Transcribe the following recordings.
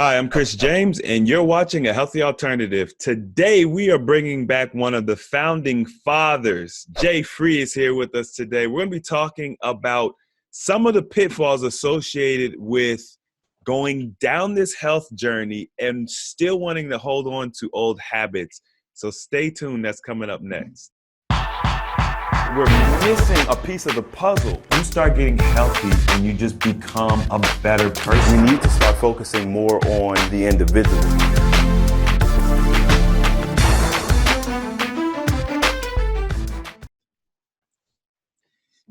Hi, I'm Chris James, and you're watching A Healthy Alternative. Today, we are bringing back one of the founding fathers. Jay Free is here with us today. We're going to be talking about some of the pitfalls associated with going down this health journey and still wanting to hold on to old habits. So stay tuned. That's coming up next. We're missing a piece of the puzzle. You start getting healthy and you just become a better person. We need to start focusing more on the individual.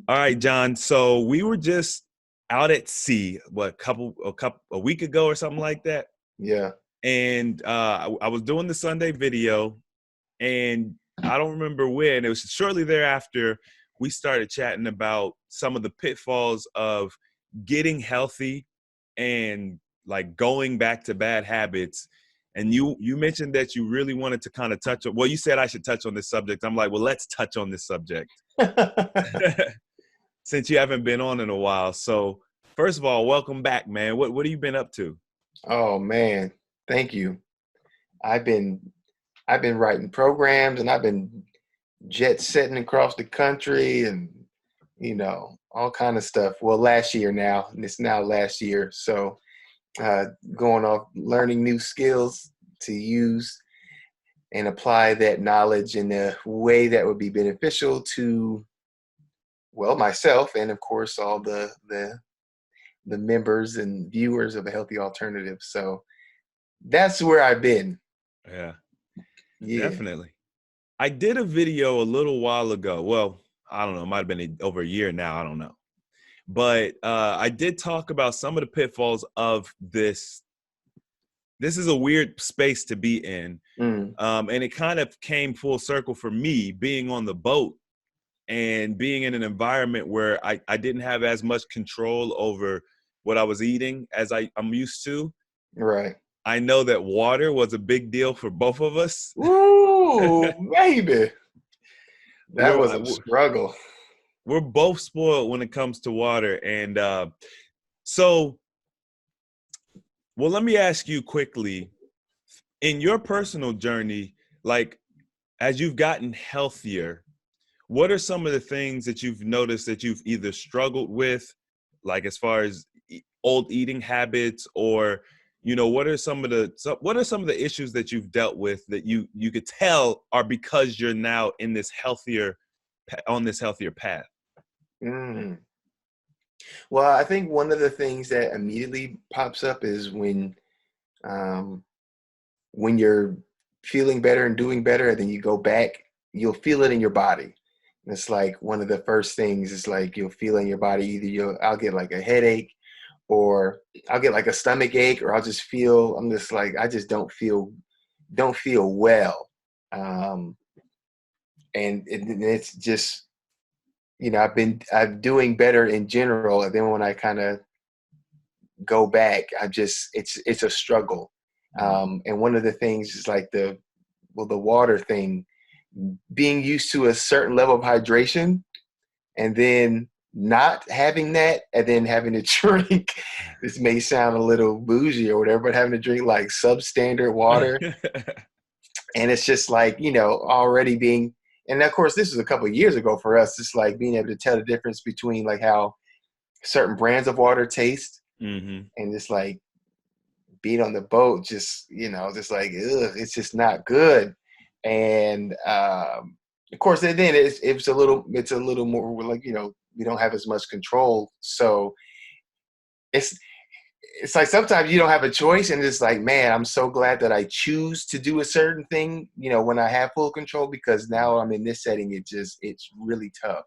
All right, John. So we were just out at sea, a week ago or something like that. Yeah. And I was doing the Sunday video, and I don't remember when. It was shortly thereafter we started chatting about some of the pitfalls of getting healthy and like going back to bad habits. And you mentioned that you really wanted to kind of touch on, well, you said I should touch on this subject. I'm like, well, let's touch on this subject since you haven't been on in a while. So first of all, welcome back, man. What have you been up to? Oh man, thank you. I've been writing programs and I've been jet setting across the country and all kind of stuff. Well, last year now, and it's now last year. So going off learning new skills to use and apply that knowledge in a way that would be beneficial to, well, myself and of course all the members and viewers of A Healthy Alternative. So that's where I've been. Yeah. Yeah. Definitely. I did a video a little while ago. Well, I don't know. It might have been over a year now. I don't know. But I did talk about some of the pitfalls of this. This is a weird space to be in. And it kind of came full circle for me being on the boat and being in an environment where I didn't have as much control over what I was eating as I'm used to. Right. I know that water was a big deal for both of us. Ooh, baby. That was a struggle. We're both spoiled when it comes to water. And well, let me ask you quickly, in your personal journey, like as you've gotten healthier, what are some of the things that you've noticed that you've either struggled with, like as far as old eating habits, or what are some of the issues that you've dealt with that you could tell are because you're now in this healthier path? Well, I think one of the things that immediately pops up is when you're feeling better and doing better, and then you go back, you'll feel it in your body. And it's like one of the first things is like you'll feel in your body, either I'll get like a headache, or I'll get like a stomach ache, or I just don't feel well. And it's just, I'm doing better in general. And then when I kind of go back, it's a struggle. And one of the things is like the water thing, being used to a certain level of hydration and then not having that, and then having to drink, this may sound a little bougie or whatever, but having to drink like substandard water. And it's just like, already being, and of course this was a couple of years ago for us, it's like being able to tell the difference between like how certain brands of water taste, and just like being on the boat, just like, ugh, it's just not good. And of course, then it's a little more like, we don't have as much control. So it's like sometimes you don't have a choice, and it's like, man, I'm so glad that I choose to do a certain thing, when I have full control, because now I'm in this setting. It's really tough.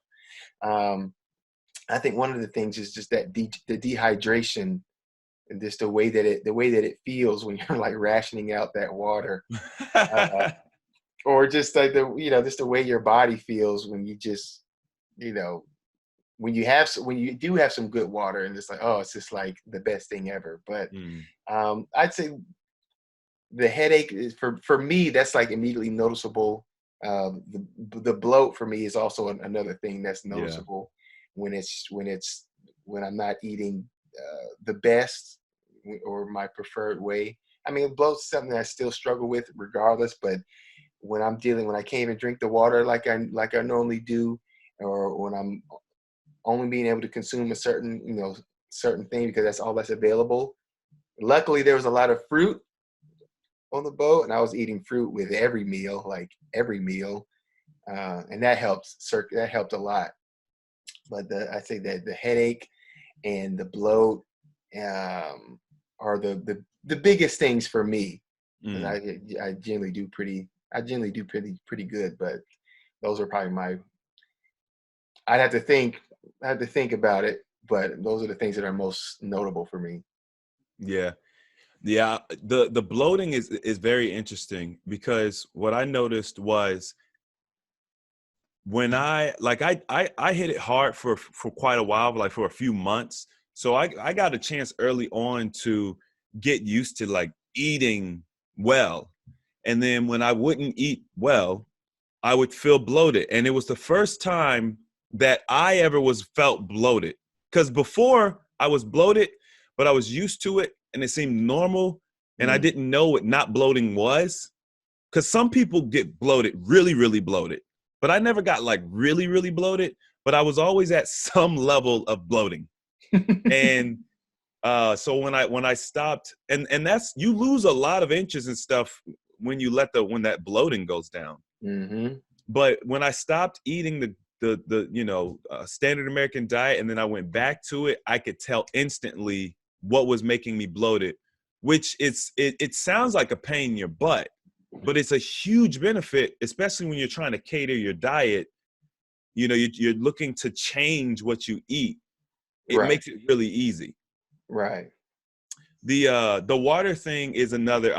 I think one of the things is just that the dehydration, and just the way that it feels when you're like rationing out that water. Or just like just the way your body feels when you just, when you do have some good water, and it's like, oh, it's just like the best thing ever. But I'd say the headache is for me, that's like immediately noticeable. The bloat for me is also another thing that's noticeable when I'm not eating the best, or my preferred way. I mean, bloat's something I still struggle with regardless, but when I can't even drink the water like I normally do, or when I'm only being able to consume a certain, certain thing because that's all that's available. Luckily, there was a lot of fruit on the boat, and I was eating fruit with every meal, and that helps. That helped a lot. But I say that the headache and the bloat are the biggest things for me. And I generally do pretty good, but those are probably I'd have to think about it, but those are the things that are most notable for me. Yeah. Yeah. The bloating is very interesting, because what I noticed was when I hit it hard for quite a while, like for a few months. So I got a chance early on to get used to like eating well. And then when I wouldn't eat well, I would feel bloated. And it was the first time that I ever felt bloated. Because before I was bloated, but I was used to it and it seemed normal. And I didn't know what not bloating was. Because some people get bloated, really, really bloated. But I never got like really, really bloated. But I was always at some level of bloating. And so when I stopped, and that's, you lose a lot of inches and stuff when that bloating goes down. Mm-hmm. But when I stopped eating the standard American diet, and then I went back to it, I could tell instantly what was making me bloated, which it sounds like a pain in your butt, but it's a huge benefit, especially when you're trying to cater your diet. You're looking to change what you eat. It makes it really easy. Right. The water thing is another.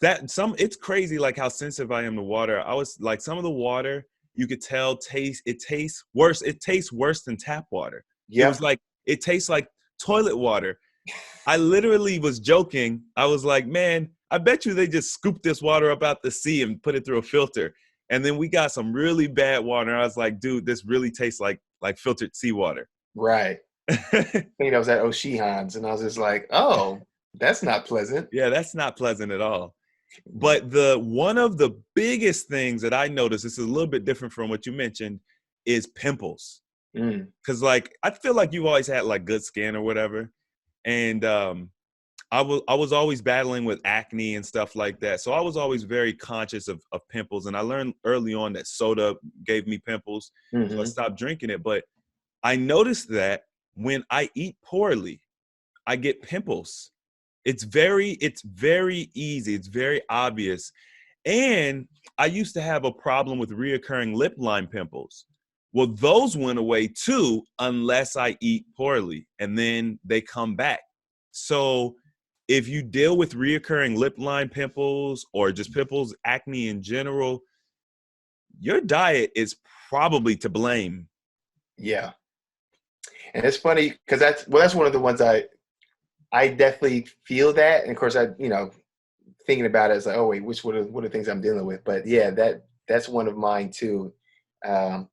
It's crazy like how sensitive I am to water. I was like, some of the water you could tell tastes worse. It tastes worse than tap water. Yep. It was like, it tastes like toilet water. I literally was joking. I was like, man, I bet you they just scooped this water up out the sea and put it through a filter. And then we got some really bad water. I was like, dude, this really tastes like filtered seawater. Right. I think I was at O'Sheehan's, and I was just like, oh, that's not pleasant. Yeah, that's not pleasant at all. But one of the biggest things that I noticed, this is a little bit different from what you mentioned, is pimples. Because like, I feel like you've always had like good skin or whatever. And I was always battling with acne and stuff like that. So I was always very conscious of pimples. And I learned early on that soda gave me pimples. So I stopped drinking it. But I noticed that when I eat poorly, I get pimples. It's very easy. It's very obvious. And I used to have a problem with reoccurring lip line pimples. Well, those went away too, unless I eat poorly, and then they come back. So if you deal with reoccurring lip line pimples or just pimples, acne in general, your diet is probably to blame. Yeah. And it's funny because that's one of the ones I definitely feel that. And of course, thinking about it, it's like, oh wait, what are the things I'm dealing with? But yeah, that's one of mine too.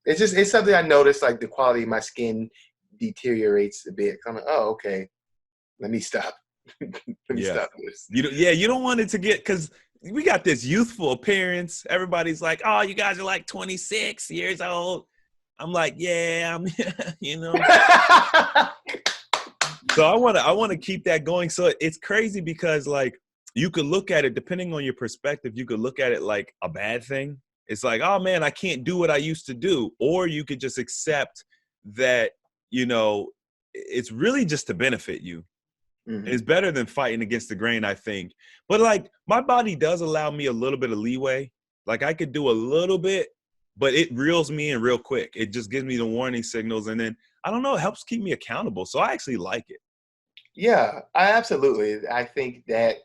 It's something I noticed, like the quality of my skin deteriorates a bit. I'm like, oh, okay, let me stop. Let me stop this. You don't want it to get, because we got this youthful appearance. Everybody's like, oh, you guys are like 26 years old. I'm like, yeah, I'm, So I want to keep that going. So it's crazy because like, you could look at it, depending on your perspective, you could look at it like a bad thing. It's like, oh man, I can't do what I used to do. Or you could just accept that, it's really just to benefit you. It's better than fighting against the grain, I think. But like, my body does allow me a little bit of leeway. Like I could do a little bit, but it reels me in real quick. It just gives me the warning signals. And then, I don't know, it helps keep me accountable. So I actually like it. Yeah, I think that,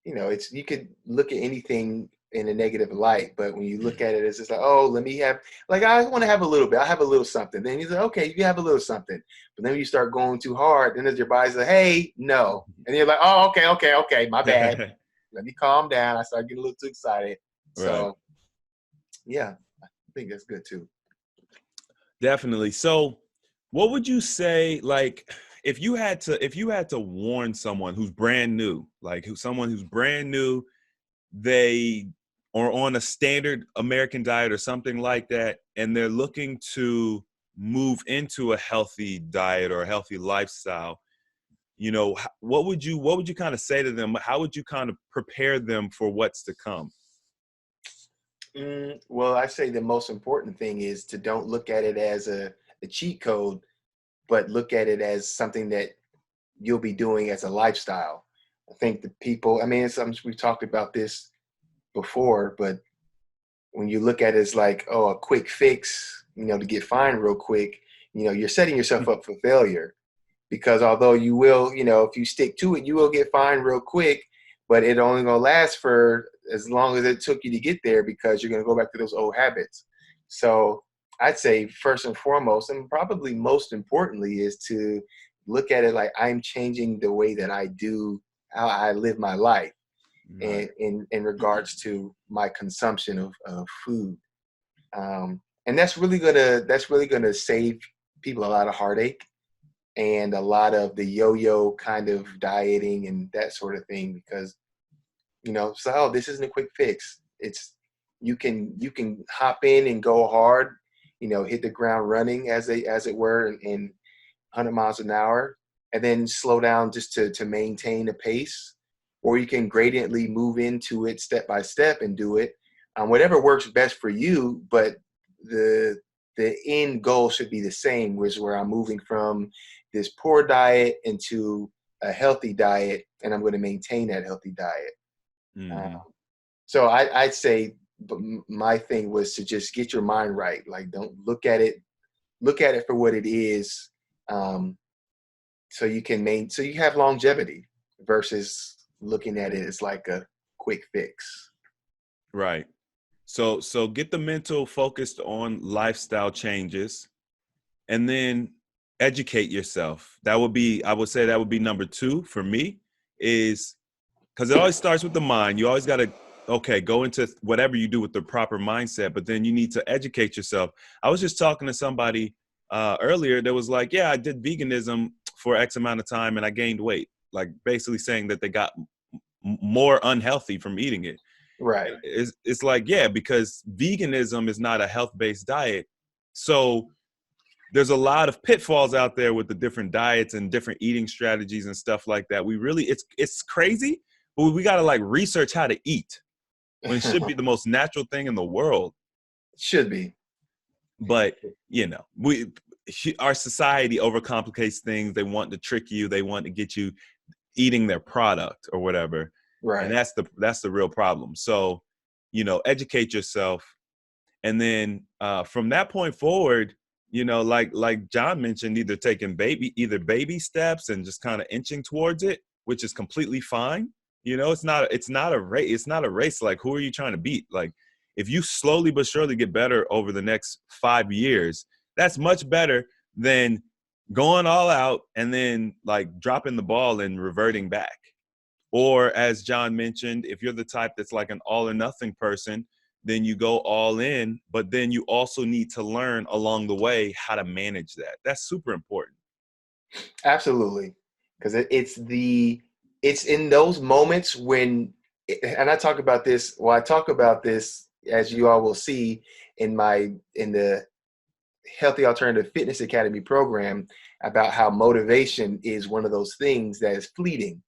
you could look at anything in a negative light, but when you look at it, it's just like, oh, let me have, like, I want to have a little bit. I have a little something. Then you say, okay, you have a little something. But then when you start going too hard, then your body's like, hey, no. And you're like, oh, okay, my bad. Let me calm down. I start getting a little too excited. So, yeah, I think that's good too. Definitely. So what would you say, like, if you had to warn someone who's brand new, like someone who's brand new, they are on a standard American diet or something like that, and they're looking to move into a healthy diet or a healthy lifestyle, what would you kind of say to them? How would you kind of prepare them for what's to come? Well, I say the most important thing is to don't look at it as a cheat code, but look at it as something that you'll be doing as a lifestyle. I think the people, I mean, we've talked about this before, but when you look at it as like, oh, a quick fix, to get fined real quick, you're setting yourself up for failure. Because although you will, if you stick to it, you will get fined real quick, but it only gonna last for as long as it took you to get there, because you're gonna go back to those old habits. So I'd say first and foremost, and probably most importantly, is to look at it like I'm changing the way that I do, how I live my life, Right. and in regards to my consumption of food. And that's really gonna save people a lot of heartache and a lot of the yo-yo kind of dieting and that sort of thing, because so, oh, this isn't a quick fix. It's you can hop in and go hard, hit the ground running, as it were, in 100 miles an hour, and then slow down just to maintain a pace, or you can gradiently move into it step by step and do it, whatever works best for you. But the end goal should be the same, which is where I'm moving from this poor diet into a healthy diet, and I'm going to maintain that healthy diet. Mm-hmm. So I'd say my thing was to just get your mind right. Like, don't look at it for what it is. So you have longevity versus looking at it as like a quick fix. Right. So get the mental focused on lifestyle changes, and then educate yourself. I would say that would be number 2 for me, is because it always starts with the mind. You always got to, go into whatever you do with the proper mindset, but then you need to educate yourself. I was just talking to somebody earlier that was like, yeah, I did veganism for X amount of time and I gained weight, like basically saying that they got more unhealthy from eating it. Right. It's like, yeah, because veganism is not a health-based diet. So there's a lot of pitfalls out there with the different diets and different eating strategies and stuff like that. It's crazy, but we got to like research how to eat when it should be the most natural thing in the world. Should be. But, our society overcomplicates things. They want to trick you. They want to get you eating their product or whatever. Right. And that's the real problem. So, educate yourself. And then from that point forward, like Jon mentioned, either baby steps and just kind of inching towards it, which is completely fine. It's not a race. It's not a race. Like, who are you trying to beat? Like, if you slowly but surely get better over the next 5 years, that's much better than going all out and then like dropping the ball and reverting back. Or as Jon mentioned, if you're the type that's like an all or nothing person, then you go all in, but then you also need to learn along the way how to manage that. That's super important. Absolutely. Because it's in those moments when, and I talk about this, as you all will see in the Healthy Alternative Fitness Academy program, about how motivation is one of those things that is fleeting.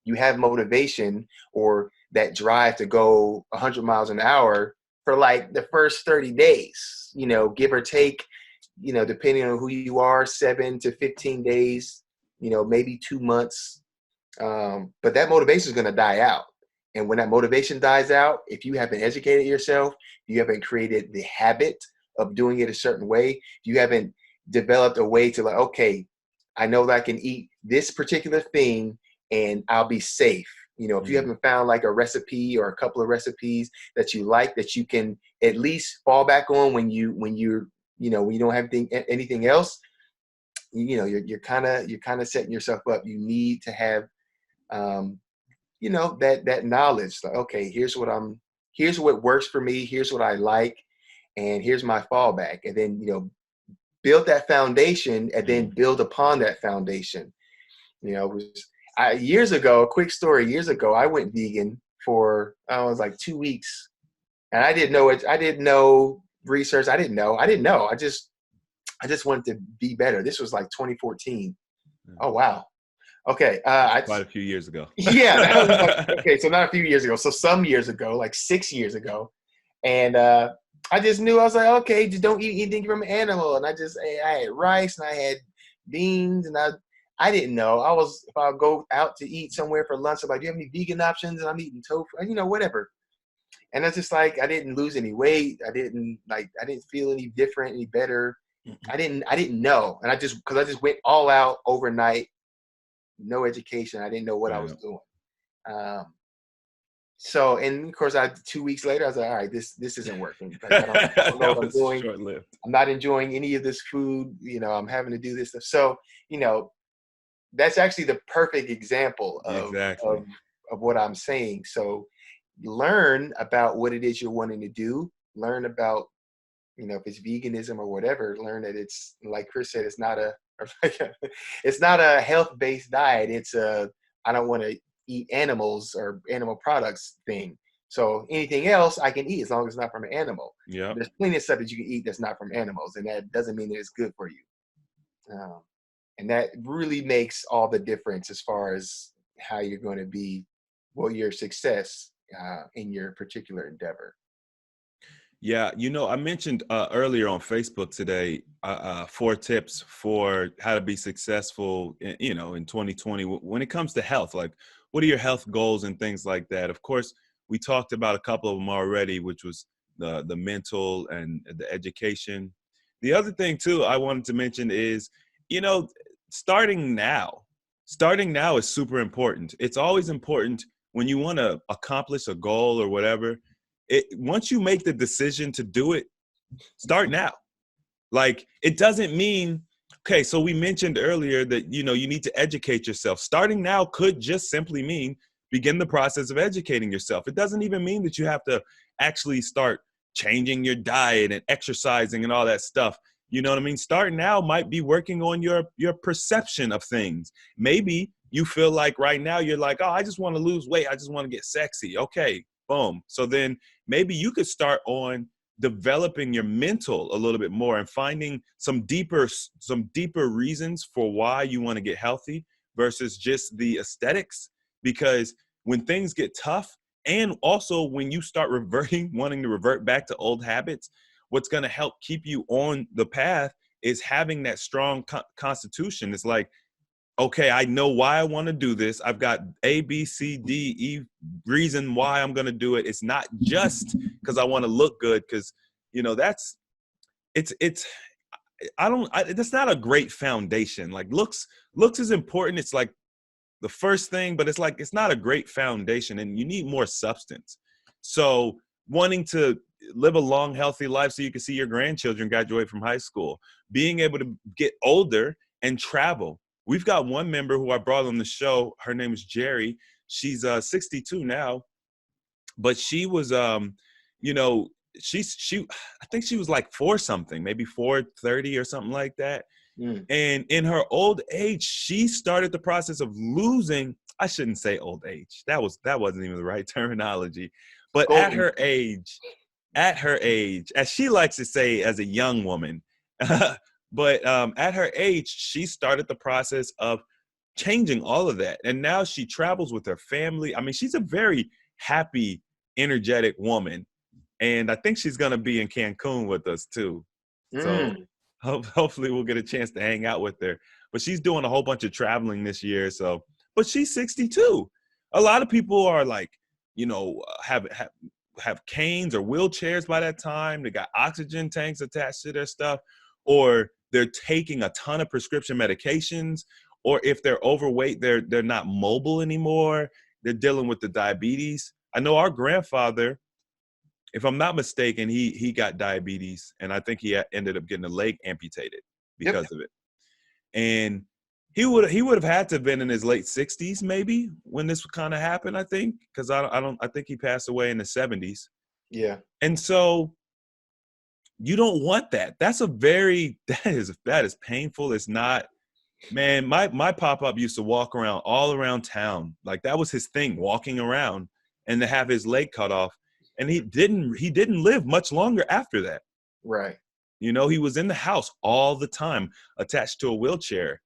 You have motivation or that drive to go 100 miles an hour for like the first 30 days, give or take, depending on who you are, 7 to 15 days, maybe 2 months. But that motivation is going to die out. And when that motivation dies out, if you haven't educated yourself, you haven't created the habit of doing it a certain way, you haven't developed a way to like, okay, I know that I can eat this particular thing and I'll be safe. If you haven't found like a recipe or a couple of recipes that you like, that you can at least fall back on when you don't have anything else, you're kind of setting yourself up. You need to have, that knowledge. Like, okay, here's what works for me. Here's what I like, and here's my fallback. And then, build that foundation and then build upon that foundation. You know, years ago, a quick story, years ago, I went vegan for, I was like 2 weeks, and I didn't know it. I didn't know research. I didn't know. I just wanted to be better. This was like 2014. Oh, wow. Okay. Quite a few years ago. Yeah. That was like, okay. So not a few years ago. So some years ago, like 6 years ago. And I just knew, I was like, okay, just don't eat anything from an animal. And I had rice and I had beans, and I didn't know. If I go out to eat somewhere for lunch, I'm like, do you have any vegan options? And I'm eating tofu, whatever. And it's just like, I didn't lose any weight. I didn't feel any different, any better. I didn't know. And because I just went all out overnight, no education. I didn't know what I was doing. So, and of course, 2 weeks later, I was like, all right, this isn't working. Like, I don't know what I'm doing. Short-lived. I'm not enjoying any of this food. I'm having to do this stuff. So, that's actually the perfect example of what I'm saying. So learn about what it is you're wanting to do. Learn about, if it's veganism or whatever, learn that it's, like Chris said, it's not a health-based diet. It's I don't want to eat animals or animal products thing. So anything else I can eat as long as it's not from an animal. Yeah. There's plenty of stuff that you can eat that's not from animals, and that doesn't mean that it's good for you. And that really makes all the difference as far as how you're going to be, your success in your particular endeavor. Yeah, I mentioned earlier on Facebook today 4 tips for how to be successful, in 2020 when it comes to health. Like, what are your health goals and things like that? Of course, we talked about a couple of them already, which was the mental and the education. The other thing too I wanted to mention is, starting now is super important. It's always important when you want to accomplish a goal or whatever. Once you make the decision to do it, start now. Like, it doesn't mean, okay, so we mentioned earlier that, you need to educate yourself. Starting now could just simply mean begin the process of educating yourself. It doesn't even mean that you have to actually start changing your diet and exercising and all that stuff. You know what I mean? Starting now might be working on your perception of things. Maybe you feel like right now you're like, oh, I just want to lose weight. I just want to get sexy. Okay, boom. So then maybe you could start on developing your mental a little bit more and finding some deeper reasons for why you want to get healthy versus just the aesthetics. Because when things get tough, and also when you start wanting to revert back to old habits, what's going to help keep you on the path is having that strong constitution. It's like, okay, I know why I want to do this. I've got A, B, C, D, E reason why I'm going to do it. It's not just because I want to look good, because, that's not a great foundation. Like, looks is important. It's like the first thing, but it's not a great foundation, and you need more substance. So wanting to live a long, healthy life so you can see your grandchildren graduate from high school, being able to get older and travel. We've got one member who I brought on the show. Her name is Jerry. She's 62 now, but she was, I think she was like 4 something, maybe 430 or something like that. And in her old age, she started the process of losing. I shouldn't say old age. That wasn't even the right terminology. But at her age, as she likes to say, as a young woman, but at her age, she started the process of changing all of that. And now she travels with her family. I mean, she's a very happy, energetic woman. And I think she's going to be in Cancun with us too. So hopefully we'll get a chance to hang out with her. But she's doing a whole bunch of traveling this year. So, but she's 62. A lot of people are like, have canes or wheelchairs by that time. They got oxygen tanks attached to their stuff, or they're taking a ton of prescription medications, or if they're overweight, they're not mobile anymore. They're dealing with the diabetes. I know our grandfather, if I'm not mistaken, he got diabetes, and I think he ended up getting a leg amputated because of it. And he would have had to have been in his late 60s maybe when this kind of happened, I think, because I think he passed away in the 70s. Yeah. And so you don't want that. That is painful. It's not, man, my pop-up used to walk around all around town. Like that was his thing, walking around, and to have his leg cut off. And he didn't live much longer after that. Right. You know, he was in the house all the time, attached to a wheelchair.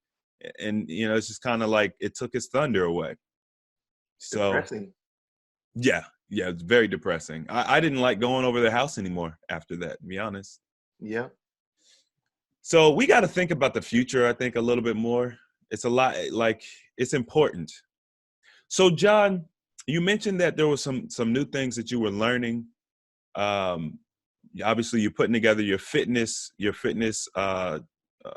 And, you know, it's just kind of like it took his thunder away. So, Depressing. yeah, it's very depressing. I didn't like going over the house anymore after that, to be honest. Yeah. So we got to think about the future, I think, a little bit more. It's a lot, like, it's important. So, Jon, you mentioned that there was some new things that you were learning. Obviously, you're putting together your fitness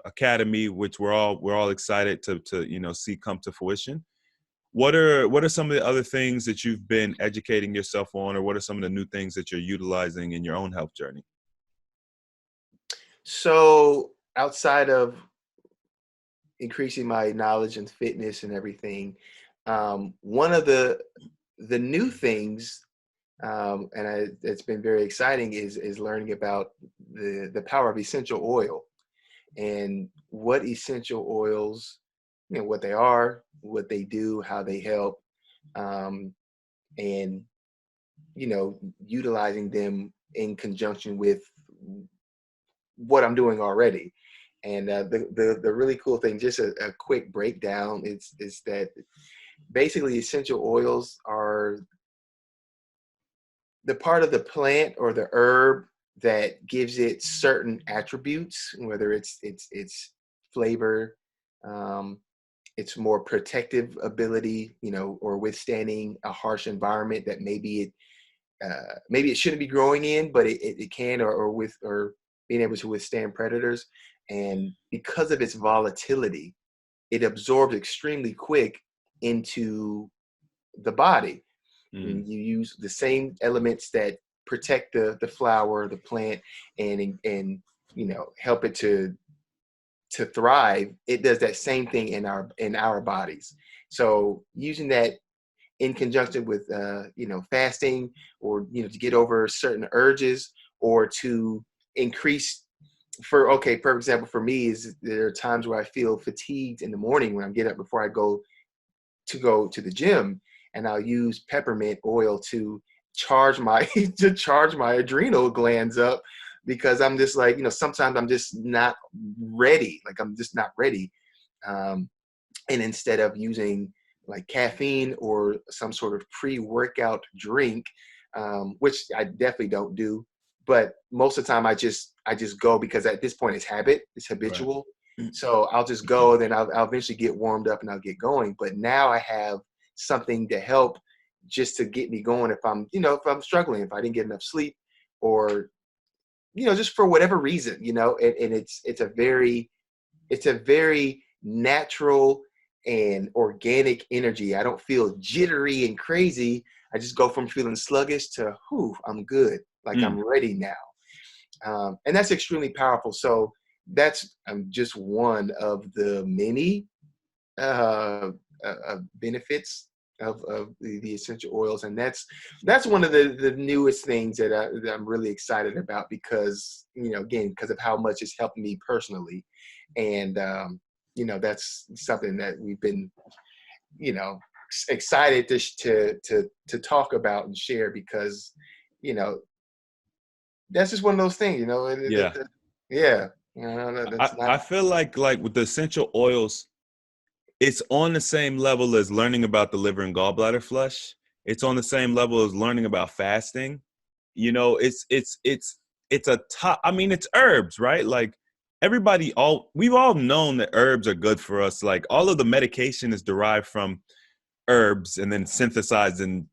academy, which we're all excited to see come to fruition. What are some of the other things that you've been educating yourself on, or what are some of the new things that you're utilizing in your own health journey? So outside of increasing my knowledge and fitness and everything, one of the new things, it's been very exciting, is learning about the power of essential oil and what essential oils, what they are, what they do, how they help, and utilizing them in conjunction with what I'm doing already. And the really cool thing, just a quick breakdown, is that basically essential oils are the part of the plant or the herb that gives it certain attributes, whether it's flavor, its more protective ability, or withstanding a harsh environment that maybe it shouldn't be growing in, but it can, or being able to withstand predators. And because of its volatility, it absorbs extremely quick into the body. Mm. You use the same elements that protect the flower, the plant, and help it to thrive. It does that same thing in our bodies. So using that in conjunction with fasting, or to get over certain urges, or to increase, for example, for me, is there are times where I feel fatigued in the morning when I get up before I go to the gym, and I'll use peppermint oil to charge my adrenal glands up, because I'm just like, sometimes I'm just not ready. Like I'm just not ready. And instead of using like caffeine or some sort of pre-workout drink, which I definitely don't do, but most of the time I just go, because at this point it's habit, it's habitual. Right. So I'll just go, then I'll eventually get warmed up and I'll get going. But now I have something to help, just to get me going if I'm struggling, if I didn't get enough sleep, or just for whatever reason, and it's a very natural and organic energy. I don't feel jittery and crazy. I just go from feeling sluggish to, I'm good. Like I'm ready now. And that's extremely powerful. So that's just one of the many benefits of the essential oils. And that's one of the newest things that I'm really excited about, because, again, because of how much it's helped me personally. And, that's something that we've been, excited to talk about and share, because, that's just one of those things, Yeah. Yeah. I feel like with the essential oils, it's on the same level as learning about the liver and gallbladder flush. It's on the same level as learning about fasting. It's a top. I mean, it's herbs, right? Like we've all known that herbs are good for us. Like all of the medication is derived from herbs and then synthesized and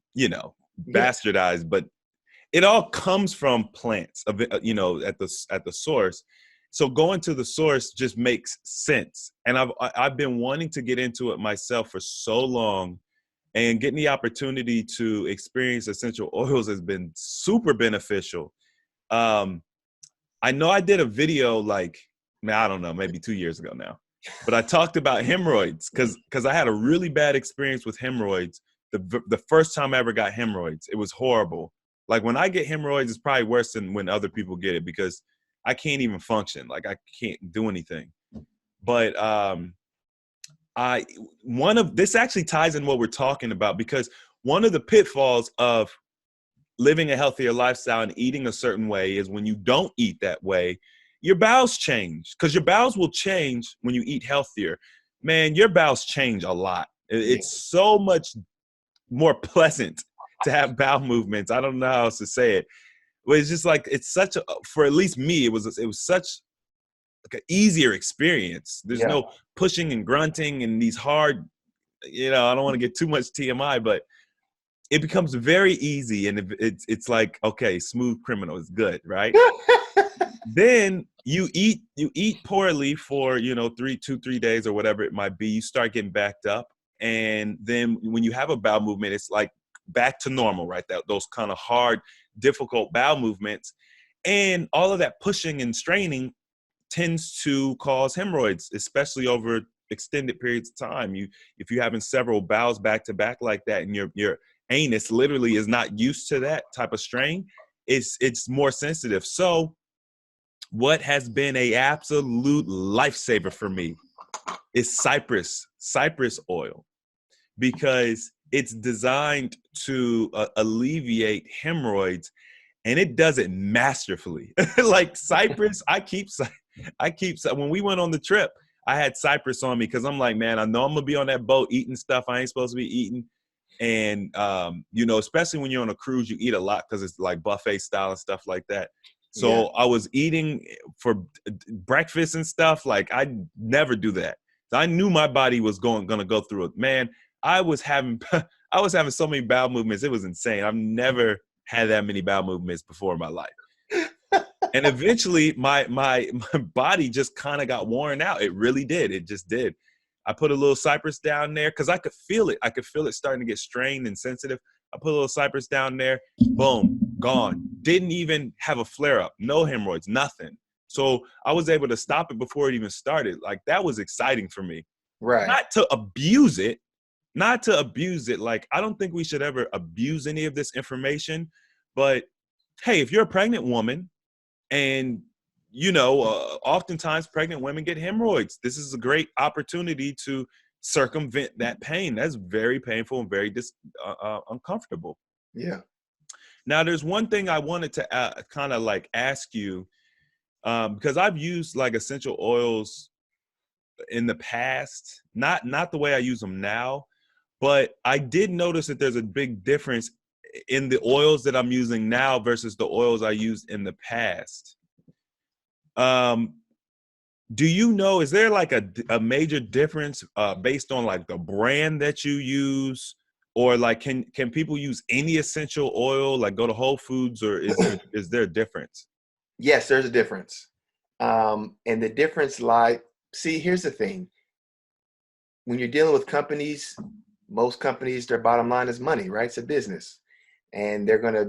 bastardized, but it all comes from plants, at the source. So going to the source just makes sense. And I've been wanting to get into it myself for so long, and getting the opportunity to experience essential oils has been super beneficial. I know I did a video I don't know, maybe 2 years ago now, but I talked about hemorrhoids because I had a really bad experience with hemorrhoids. The first time I ever got hemorrhoids, it was horrible. Like when I get hemorrhoids, it's probably worse than when other people get it, because I can't even function. Like I can't do anything. But this actually ties in what we're talking about, because one of the pitfalls of living a healthier lifestyle and eating a certain way is when you don't eat that way, your bowels change, because your bowels will change when you eat healthier. Man, your bowels change a lot. Yeah. It's so much more pleasant to have bowel movements. I don't know how else to say it. But it's just like, it's such a, for at least me, it was such like an easier experience. There's Yeah. no pushing and grunting and these hard, I don't want to get too much TMI, but it becomes very easy, and it's like, okay, smooth criminal is good, right? Then you eat poorly for 3 days or whatever it might be. You start getting backed up, and then when you have a bowel movement, it's like back to normal, right? Those kind of hard, difficult bowel movements, and all of that pushing and straining tends to cause hemorrhoids, especially over extended periods of time. If you're having several bowels back to back like that, and your anus literally is not used to that type of strain, it's more sensitive. So what has been a absolute lifesaver for me is cypress oil, because it's designed to alleviate hemorrhoids, and it does it masterfully. Like cypress, when we went on the trip, I had cypress on me, because I'm like, man, I know I'm gonna be on that boat eating stuff I ain't supposed to be eating. And especially when you're on a cruise, you eat a lot because it's like buffet style and stuff like that. So yeah. I was eating for breakfast and stuff. Like I never do that. So I knew my body was gonna go through it. Man, I was having so many bowel movements. It was insane. I've never had that many bowel movements before in my life. And eventually my body just kind of got worn out. It really did. It just did. I put a little cypress down there because I could feel it. I could feel it starting to get strained and sensitive. I put a little cypress down there. Boom, gone. Didn't even have a flare up. No hemorrhoids, nothing. So I was able to stop it before it even started. Like that was exciting for me. Right. Not to abuse it. Like I don't think we should ever abuse any of this information. But hey, if you're a pregnant woman and oftentimes pregnant women get hemorrhoids, this is a great opportunity to circumvent that pain. That's very painful and very uncomfortable. Yeah. Now, there's one thing I wanted to kind of like ask you, because I've used like essential oils in the past, not the way I use them now, but I did notice that there's a big difference in the oils that I'm using now versus the oils I used in the past. Do you know, is there like a major difference based on like the brand that you use, or like can people use any essential oil, like go to Whole Foods, or is there a difference? Yes, there's a difference. And the difference here's the thing. When you're dealing with companies, most companies, their bottom line is money, right? It's a business. And they're gonna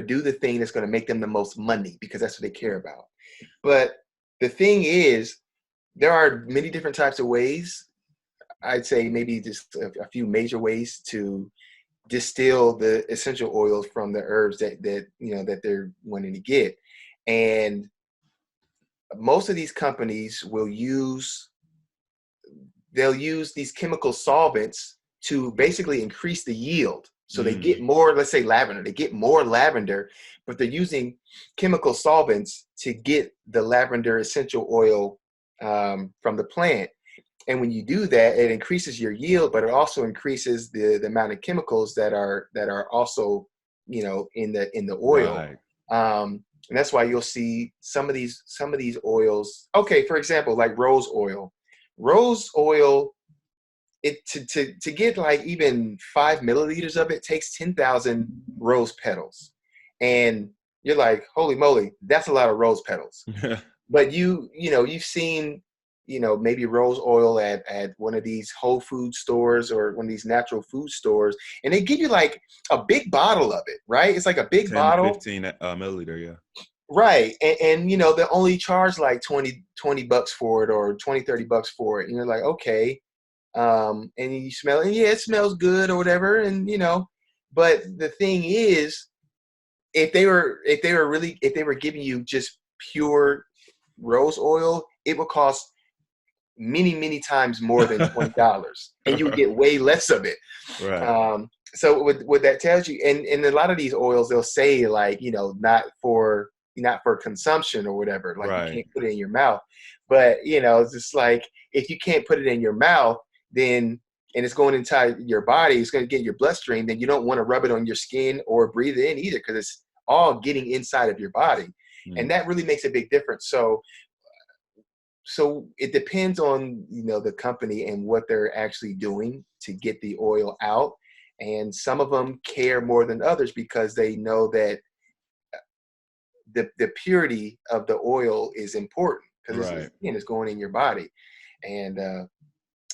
do the thing that's gonna make them the most money, because that's what they care about. But the thing is, there are many different types of ways. I'd say maybe just a few major ways to distill the essential oils from the herbs that they're wanting to get. And most of these companies they'll use these chemical solvents to basically increase the yield. So they get more, let's say lavender, they get more lavender, but they're using chemical solvents to get the lavender essential oil from the plant. And when you do that, it increases your yield, but it also increases the amount of chemicals that are also, in the oil. Right. And that's why you'll see some of these oils. Okay, for example, like rose oil. Rose oil, to get like even 5 milliliters of it takes 10,000 rose petals. And you're like, holy moly, that's a lot of rose petals. But you've seen, maybe rose oil at one of these Whole Food stores or one of these natural food stores, and they give you like a big bottle of it, right? It's like a big 10 bottle. 15 milliliter, yeah. Right. And they only charge like $20 for it, or $20-$30 for it. And you're like, okay. And you smell it, and yeah, it smells good or whatever. And, but the thing is, if they were giving you just pure rose oil, it will cost many times more than $20, and you would get way less of it. Right. So what that tells you, and a lot of these oils, they'll say like, not for consumption or whatever, like you Right. can't put it in your mouth. But it's just like, if you can't put it in your mouth, then, and it's going inside your body, it's going to get your bloodstream, then you don't want to rub it on your skin or breathe it in either, because it's all getting inside of your body. And that really makes a big difference. So it depends on, the company and what they're actually doing to get the oil out. And some of them care more than others because they know that the purity of the oil is important, because it's going in your body. And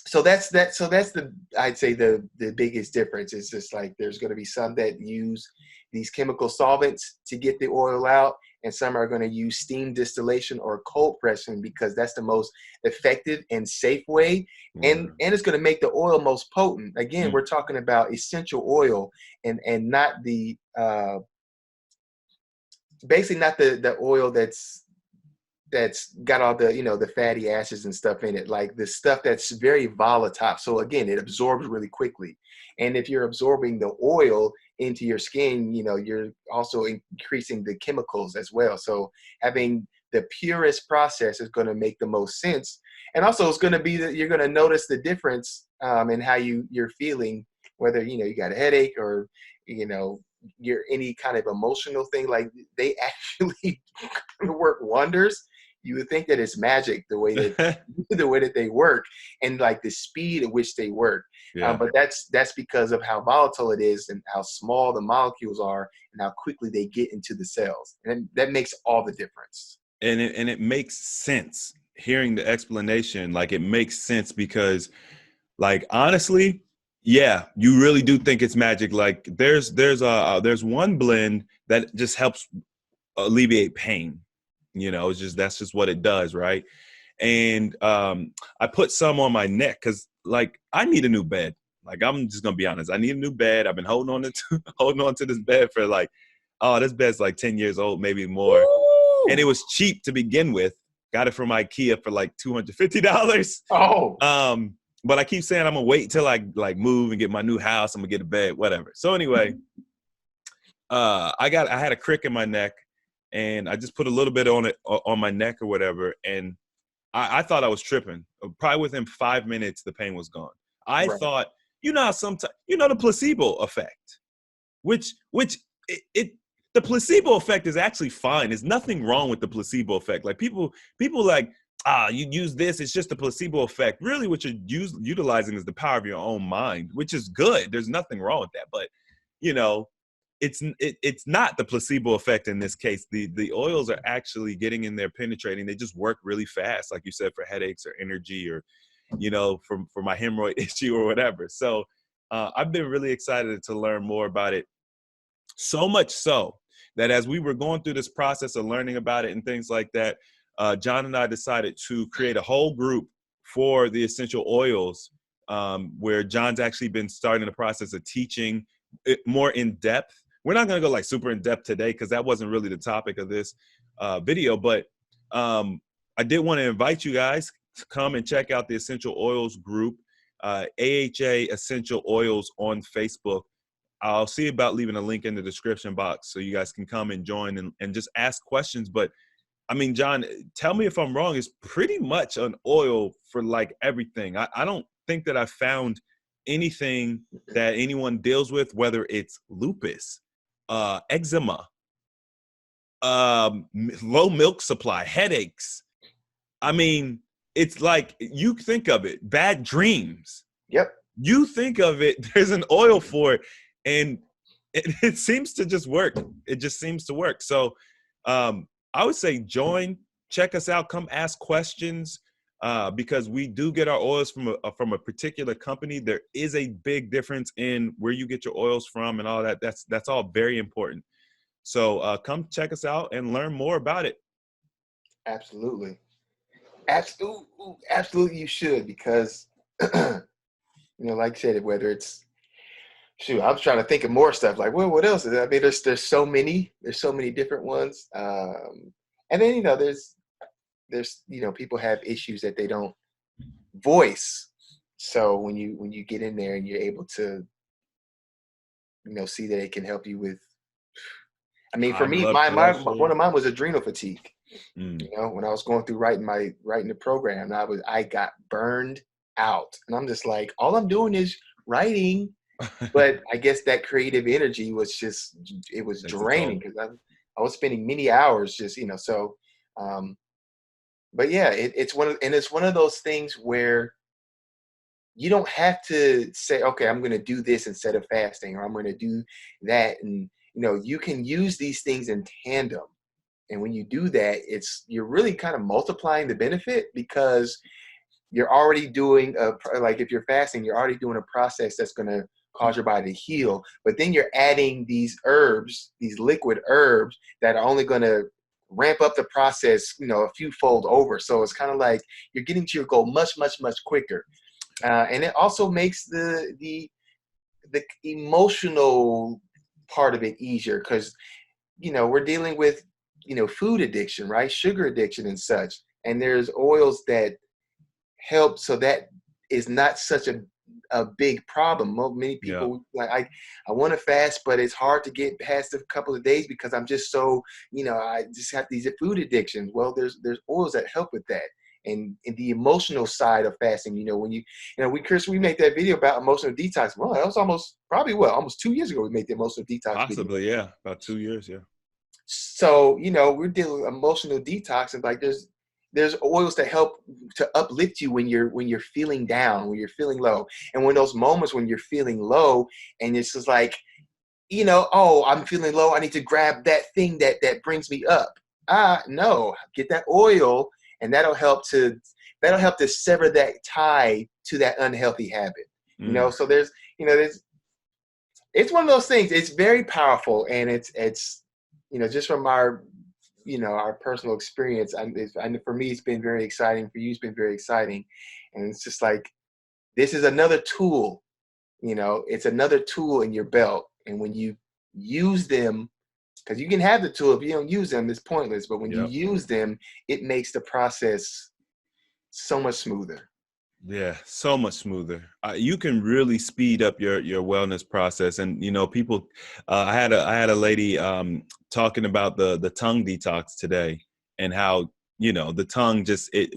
so that's I'd say the biggest difference. It's just like, there's going to be some that use these chemical solvents to get the oil out, and some are going to use steam distillation or cold pressing, because that's the most effective and safe way. And it's going to make the oil most potent. Again, we're talking about essential oil, and not the basically not the oil that's got all the, the fatty acids and stuff in it, like the stuff that's very volatile. So again, it absorbs really quickly. And if you're absorbing the oil into your skin, you're also increasing the chemicals as well. So having the purest process is going to make the most sense. And also it's going to be that you're going to notice the difference in how you're feeling, whether, you got a headache or, you're any kind of emotional thing. Like, they actually work wonders. You would think that it's magic the way that they work, and like the speed at which they work. But that's because of how volatile it is, and how small the molecules are, and how quickly they get into the cells. And that makes all the difference. And it makes sense hearing the explanation. Like, it makes sense because, like, honestly, yeah, you really do think it's magic. Like, there's one blend that just helps alleviate pain. It's just, that's just what it does, right? And I put some on my neck because, like, I need a new bed. Like, I'm just gonna be honest, I need a new bed. I've been holding on to this bed for like, this bed's like 10 years old, maybe more. Woo! And it was cheap to begin with. Got it from IKEA for like $250. Oh. But I keep saying I'm gonna wait till I like move and get my new house. I'm gonna get a bed, whatever. So anyway, I had a crick in my neck, and I just put a little bit on it on my neck or whatever, and I thought I was tripping. Probably within 5 minutes, the pain was gone. I thought, how sometimes, the placebo effect, which the placebo effect is actually fine. There's nothing wrong with the placebo effect. Like, people like, you use this, it's just a placebo effect. Really, what you're utilizing is the power of your own mind, which is good. There's nothing wrong with that. But, it's not the placebo effect in this case. The oils are actually getting in there, penetrating. They just work really fast, like you said, for headaches or energy, or, for my hemorrhoid issue or whatever. So I've been really excited to learn more about it. So much so that as we were going through this process of learning about it and things like that, Jon and I decided to create a whole group for the essential oils, where Jon's actually been starting the process of teaching it more in depth. We're not going to go like super in depth today, because that wasn't really the topic of this video. But I did want to invite you guys to come and check out the Essential Oils group, AHA Essential Oils on Facebook. I'll see about leaving a link in the description box so you guys can come and join and just ask questions. But I mean, Jon, tell me if I'm wrong. It's pretty much an oil for like everything. I don't think that I found anything that anyone deals with, whether it's lupus, eczema, low milk supply, headaches. I mean, it's like, you think of it, bad dreams. Yep. You think of it, there's an oil for it, and it seems to just work. It just seems to work. So I would say join, check us out, come ask questions, because we do get our oils from a particular company. There is a big difference in where you get your oils from and all that. That's all very important. So come check us out and learn more about it. Absolutely. Absolutely, you should, because like I said, whether it's, I was trying to think of more stuff. Like, well, what else is there? I mean, there's so many different ones. And then, there's, people have issues that they don't voice. So when you get in there and you're able to, see that it can help you with, I mean, for high me, blood one pressure. of mine was adrenal fatigue. Mm. When I was going through writing the program, I got burned out, and I'm just like, all I'm doing is writing. But I guess that creative energy was just, it was Takes a draining, toll. because I was spending many hours just, so, um, but yeah, it's one of those things where you don't have to say, okay, I'm going to do this instead of fasting, or I'm going to do that. And, you can use these things in tandem. And when you do that, you're really kind of multiplying the benefit, because you're already doing like if you're fasting, you're already doing a process that's going to cause your body to heal. But then you're adding these herbs, these liquid herbs that are only going to ramp up the process, a few fold over. So it's kind of like you're getting to your goal much, much, much quicker. And it also makes the emotional part of it easier, because we're dealing with food addiction, right? Sugar addiction and such. And there's oils that help, so that is not such a big problem. Many Yeah. people like, I want to fast, but it's hard to get past a couple of days because I'm just so, I just have these food addictions. Well, there's oils that help with that. And the emotional side of fasting, when Chris, we made that video about emotional detox. Well, that was almost 2 years ago we made the emotional detox video. Possibly, yeah. About 2 years, yeah. So, we're dealing with emotional detox, and like there's oils that help to uplift you when you're feeling down, when you're feeling low. And when those moments when you're feeling low, and it's just like, oh, I'm feeling low, I need to grab that thing that brings me up. No, get that oil, and that'll help to sever that tie to that unhealthy habit. Mm. So there's it's one of those things. It's very powerful, and it's just from our personal experience. And for me, it's been very exciting. For you, it's been very exciting, and it's just like, this is another tool. It's another tool in your belt, and when you use them, because you can have the tool, if you don't use them, it's pointless. But when you Yep. use them, it makes the process so much smoother. Yeah, so much smoother. You can really speed up your wellness process, and people. I had a lady talking about the tongue detox today, and how the tongue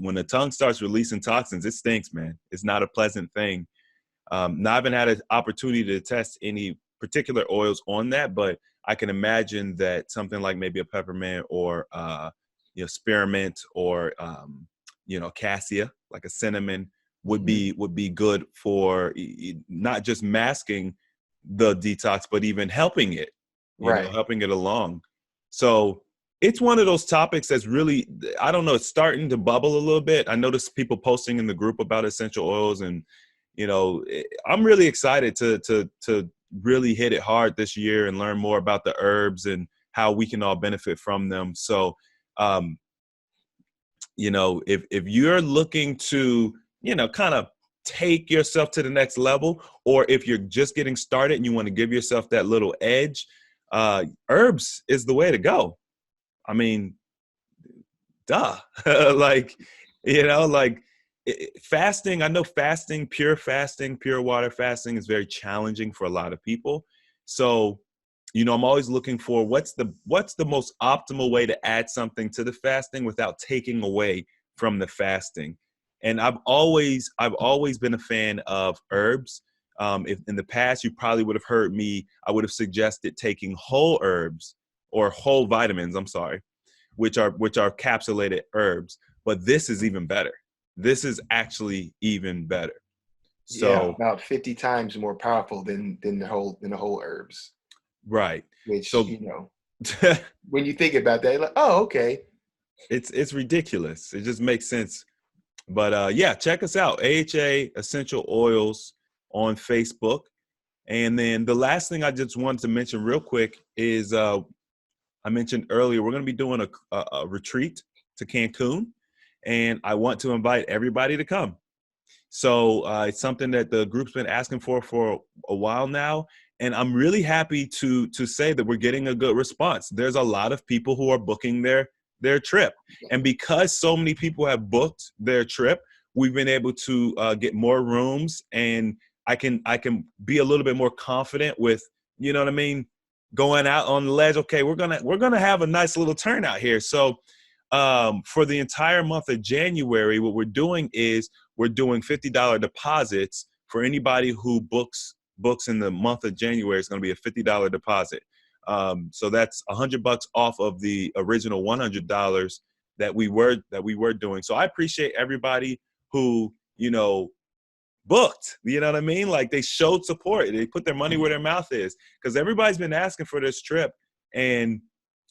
when the tongue starts releasing toxins, it stinks, man. It's not a pleasant thing. Now, I haven't had an opportunity to test any particular oils on that, but I can imagine that something like maybe a peppermint, or spearmint, or cassia, like a cinnamon, would Mhm. be good for not just masking the detox, but even helping it, Right. helping it along. So it's one of those topics that's really, I don't know, it's starting to bubble a little bit. I noticed people posting in the group about essential oils, and I'm really excited to really hit it hard this year and learn more about the herbs and how we can all benefit from them. So, um, if you're looking to, kind of take yourself to the next level, or if you're just getting started and you want to give yourself that little edge, herbs is the way to go. I mean, duh. Like, like fasting. I know fasting, pure water fasting is very challenging for a lot of people. So, I'm always looking for what's the most optimal way to add something to the fasting without taking away from the fasting. And I've always been a fan of herbs. If in the past you probably would have heard me, I would have suggested taking whole herbs, or whole vitamins. I'm sorry, which are capsulated herbs. But this is even better. This is actually even better. Yeah, So, about 50 times more powerful than the whole herbs. right. Which, So when you think about that, you're like, oh, okay. it's ridiculous. It just makes sense. But yeah, check us out, AHA Essential Oils on Facebook. And then the last thing I just wanted to mention real quick is, I mentioned earlier, we're going to be doing a retreat to Cancun, and I want to invite everybody to come. So it's something that the group's been asking for a while now, and I'm really happy to say that we're getting a good response. There's a lot of people who are booking their their trip. And because so many people have booked their trip, we've been able to get more rooms, and I can be a little bit more confident with, you know what I mean, going out on the ledge. Okay, we're gonna have a nice little turnout here. So for the entire month of January, what we're doing is we're doing $50 deposits for anybody who books in the month of January. It's going to be a $50 deposit. So that's $100 off of the original $100 that we were doing. So I appreciate everybody who, you know, booked, you know what I mean? Like, they showed support. They put their money where their mouth is, because everybody's been asking for this trip, and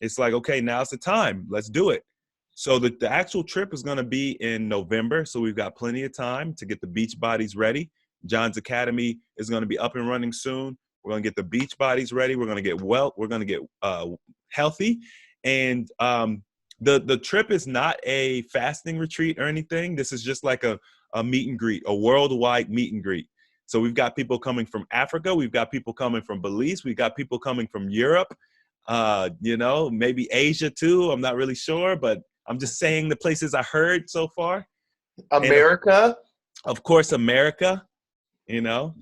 it's like, okay, now's the time. Let's do it. So the actual trip is going to be in November. So we've got plenty of time to get the beach bodies ready. Jon's Academy is going to be up and running soon. We're going to get the beach bodies ready. We're going to get We're going to get healthy. And the trip is not a fasting retreat or anything. This is just like a meet and greet, a worldwide meet and greet. So we've got people coming from Africa. We've got people coming from Belize. We've got people coming from Europe, you know, maybe Asia too. I'm not really sure, but I'm just saying the places I heard so far. America. And of course, America, you know.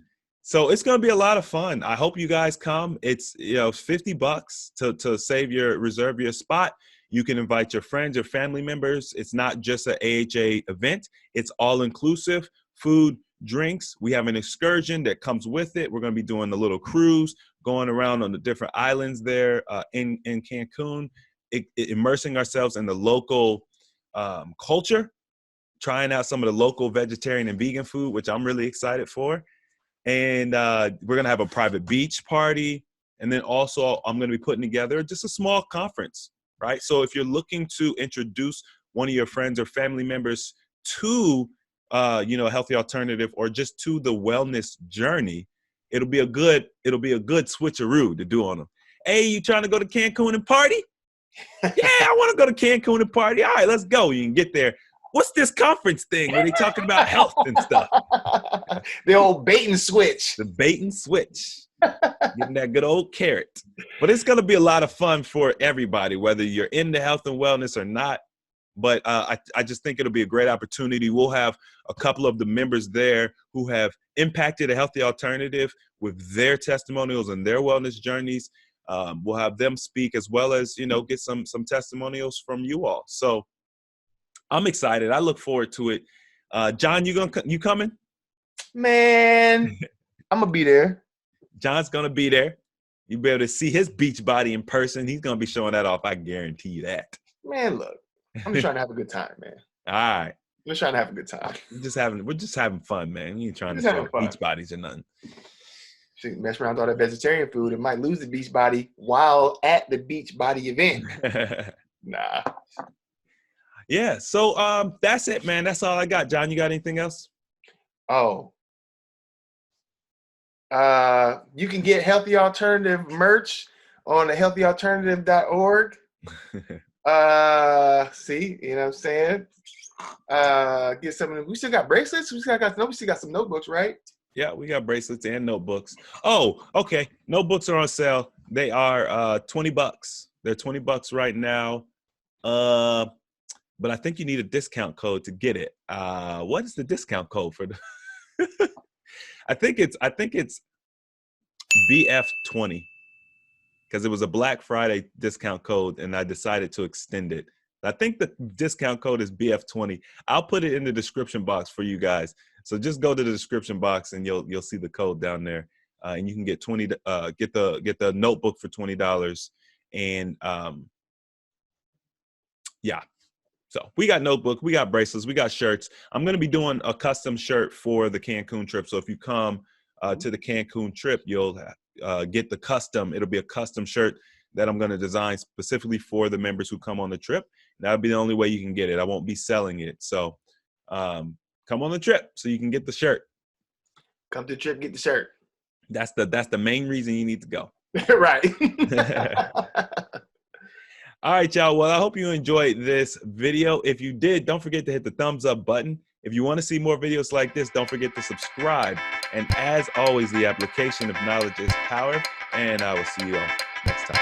So it's going to be a lot of fun. I hope you guys come. It's, you know, $50 to reserve your spot. You can invite your friends, your family members. It's not just an AHA event. It's all inclusive, food, drinks. We have an excursion that comes with it. We're going to be doing a little cruise, going around on the different islands there in Cancun, immersing ourselves in the local culture, trying out some of the local vegetarian and vegan food, which I'm really excited for. And we're going to have a private beach party. And then also I'm going to be putting together just a small conference, right? So if you're looking to introduce one of your friends or family members to, you know, a healthy alternative, or just to the wellness journey, it'll be a good switcheroo to do on them. Hey, you trying to go to Cancun and party? Yeah, I want to go to Cancun and party. All right, let's go. You can get there. What's this conference thing where they talking about health and stuff? The old bait and switch. The bait and switch. Getting that good old carrot. But it's going to be a lot of fun for everybody, whether you're into health and wellness or not. But I just think it'll be a great opportunity. We'll have a couple of the members there who have impacted a healthy alternative with their testimonials and their wellness journeys. We'll have them speak, as well as, you know, get some testimonials from you all. So I'm excited. I look forward to it. Jon, you coming? Man, I'm gonna be there. Jon's gonna be there. You'll be able to see his beach body in person. He's gonna be showing that off. I guarantee you that. Man, look, I'm just trying to have a good time, man. All right. We're trying to have a good time. We're just having fun, man. We ain't trying to show beach bodies or nothing. Should mess around with all that vegetarian food. It might lose the beach body while at the beach body event. Nah. Yeah. So that's it, man. That's all I got. Jon, you got anything else? Oh. You can get Healthy Alternative merch on healthyalternative.org. See, you know what I'm saying? Get some. We still got bracelets. We still got some notebooks, right? Yeah, we got bracelets and notebooks. Oh, okay. Notebooks are on sale. They are $20. They're $20 right now. But I think you need a discount code to get it. What is the discount code for the? I think it's BF20, because it was a Black Friday discount code, and I decided to extend it. I think the discount code is BF20. I'll put it in the description box for you guys. So just go to the description box and you'll see the code down there, and you can get get the notebook for $20. And yeah. So we got notebook, we got bracelets, we got shirts. I'm going to be doing a custom shirt for the Cancun trip. So if you come to the Cancun trip, you'll get the custom. It'll be a custom shirt that I'm going to design specifically for the members who come on the trip. That'll be the only way you can get it. I won't be selling it. So come on the trip so you can get the shirt. Come to the trip, get the shirt. That's the main reason you need to go. Right. All right, y'all. Well, I hope you enjoyed this video. If you did, don't forget to hit the thumbs up button. If you want to see more videos like this, don't forget to subscribe. And as always, the application of knowledge is power. And I will see you all next time.